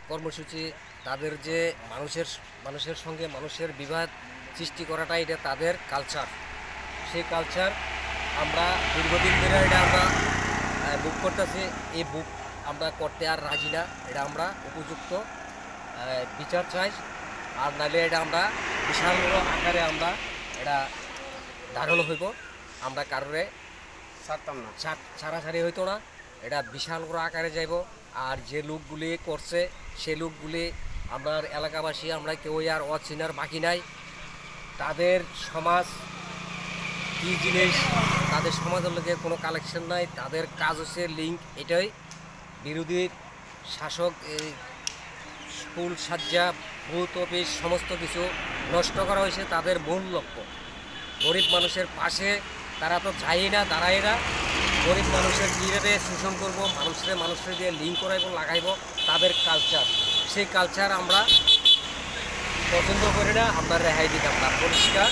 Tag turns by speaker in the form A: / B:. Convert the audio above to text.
A: কর্মসূচি, তাদের যে মানুষের সঙ্গে মানুষের বিবাদ সৃষ্টি করাটা এটা তাদের কালচার। সেই কালচার আমরা দীর্ঘদিন ধরে এটা আমরা বুক করতেছি। এই বুক আমরা করতে আর রাজি না। এটা আমরা উপযুক্ত বিচার চাই, আর নাহলে এটা আমরা বিশাল বড় আকারে আমরা এটা ধারণ হইব। আমরা কারোরে
B: ছাড়তাম না।
A: ছাড়াছাড়ি হইতো না, এটা বিশাল বড় আকারে যাইব। আর যে লোকগুলি করছে সে লোকগুলি আমার এলাকাবাসী আমরা কেউ আর অচিনার বাকি নাই। তাদের সমাজ কী জিনিস, তাদের সমাজের লোকে কোনো কালেকশন নাই। তাদের কাজ হচ্ছে লিঙ্ক এটাই, বিরোধীর শাসক এই স্কুল সাজ্জা ভূত অফিস সমস্ত কিছু নষ্ট করা হয়েছে তাদের মূল লক্ষ্য। গরিব মানুষের পাশে তারা তো চাই না, দাঁড়ায় না। গরিব মানুষের কীভাবে শোষণ করবো, মানুষের দিয়ে লিঙ্ক করাইব লাগাইব, তাদের কালচার। সেই কালচার আমরা পছন্দ করি না, আমরা রেহাই দিতাম না, পরিষ্কার।